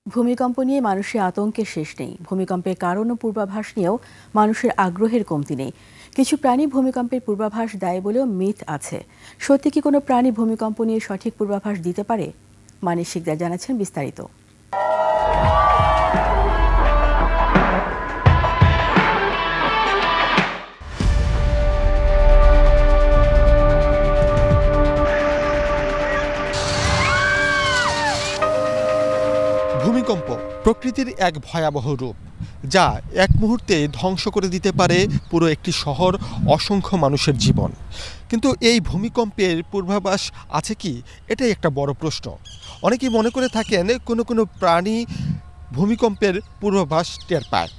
ভূমিকম্প নিয়ে মানুষের আতঙ্কের শেষ নেই। ভূমিকম্পের কারণ ও পূর্বাভাস নিয়েও মানুষের আগ্রহের কমতি নেই। কিছু প্রাণী ভূমিকম্পের পূর্বাভাস দেয় বলেও মিথ আছে। সত্যি কি কোনো প্রাণী ভূমিকম্প নিয়ে সঠিক পূর্বাভাস দিতে পারে? মানিক শিকদার জানাচ্ছেন বিস্তারিত। ভূমিকম্প প্রকৃতির এক ভয়াবহ রূপ, যা এক মুহূর্তে ধ্বংস করে দিতে পারে পুরো একটি শহর, অসংখ্য মানুষের জীবন। কিন্তু এই ভূমিকম্পের পূর্বাভাস আছে কি, এটাই একটা বড় প্রশ্ন। অনেকেই মনে করে থাকেন কোনো প্রাণী ভূমিকম্পের পূর্বাভাস টের পায়।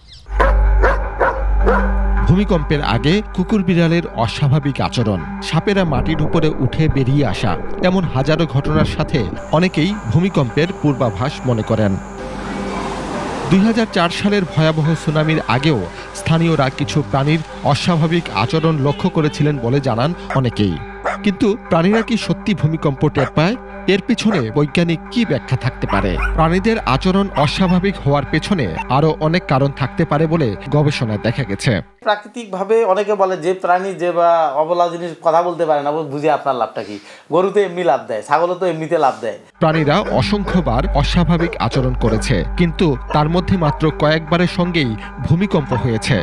ভূমিকম্পের আগে কুকুর বিড়ালের অস্বাভাবিক আচরণ, সাপেরা মাটির উপরে উঠে বেরিয়ে আসা, এমন হাজারো ঘটনার সাথে অনেকেই ভূমিকম্পের পূর্বাভাস মনে করেন। ২০০৪ সালের ভয়াবহ সুনামির আগেও স্থানীয়রা কিছু প্রাণীর অস্বাভাবিক আচরণ লক্ষ্য করেছিলেন বলে জানান অনেকেই। কিন্তু প্রাণীরা কি সত্যি ভূমিকম্প টের পায়? এর পিছনে বৈজ্ঞানিক কি ব্যাখ্যা থাকতে পারে? প্রাণীদের আচরণ অস্বাভাবিক হওয়ার পেছনে আরও অনেক কারণ থাকতে পারে বলে গবেষণায় দেখা গেছে। প্রাকৃতিকভাবে অনেকে বলে যে প্রাণী যে বা অবলা জিনিস কথা বলতে পারে না, বুঝে আপনার লাভটা কি? গরু তো এমনি লাভ দেয়, ছাগলও তো এমনিতে লাভ দেয়। প্রাণীরা অসংখ্যবার অস্বাভাবিক আচরণ করেছে, কিন্তু তার মধ্যে মাত্র কয়েকবারের সঙ্গেই ভূমিকম্প হয়েছে।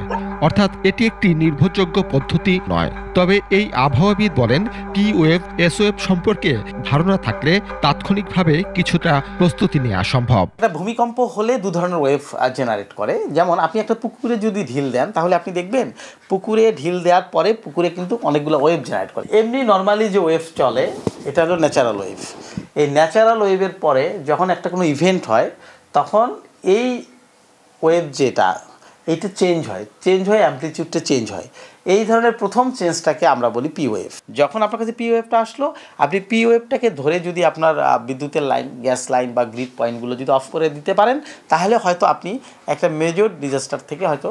অর্থাৎ এটি একটি নির্ভরযোগ্য পদ্ধতি নয়। তবে এই আবহাওয়াবিদ বলেন, টি ওয়েভ, এস ওয়েভ সম্পর্কে ধারণা থাকলে তাৎক্ষণিকভাবে কিছুটা প্রস্তুতি নেওয়া সম্ভব। একটা ভূমিকম্প হলে দু ধরনের ওয়েভ জেনারেট করে। যেমন আপনি একটা পুকুরে যদি ঢিল দেন, তাহলে আপনি দেখবেন পুকুরে ঢিল দেওয়ার পরে পুকুরে কিন্তু অনেকগুলো ওয়েভ জেনারেট করে। এমনি নর্মালি যে ওয়েভ চলে, এটা হলো ন্যাচারাল ওয়েভ। এই ন্যাচারাল ওয়েভের পরে যখন একটা কোনো ইভেন্ট হয়, তখন এই ওয়েভ এইটা চেঞ্জ হয়, অ্যামপ্লিটিউডটা চেঞ্জ হয়। এই ধরনের প্রথম চেঞ্জটাকে আমরা বলি পি ওয়েভ। যখন আপনার কাছে পি ওয়েভটা আসলো, আপনি পি ওয়েভটাকে ধরে যদি আপনার বিদ্যুতের লাইন, গ্যাস লাইন বা গ্রিড পয়েন্টগুলো যদি অফ করে দিতে পারেন, তাহলে হয়তো আপনি একটা মেজর ডিজাস্টার থেকে হয়তো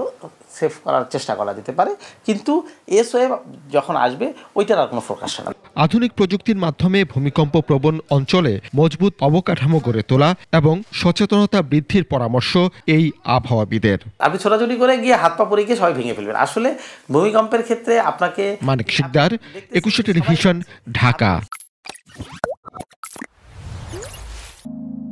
সেভ করার চেষ্টা করা যেতে পারে। কিন্তু এস ওয়েভ যখন আসবে, ওইটার আর কোনো ফোরকাস্ট না। আধুনিক প্রযুক্তির মাধ্যমে ভূমিকম্প প্রবণ অঞ্চলে মজবুত অবকাঠামো গড়ে তোলা এবং সচেতনতা বৃদ্ধির পরামর্শ এই আবহাওয়াবিদের। আপনি ছোটাছুটি করে গিয়ে হাত পা পড়ে গিয়ে সবাই ভেঙে ফেলবেন। আসলে ভূমিকম্পের ক্ষেত্রে আপনাকে মানিক শিকদার, ২১ টেলিভিশন, ঢাকা।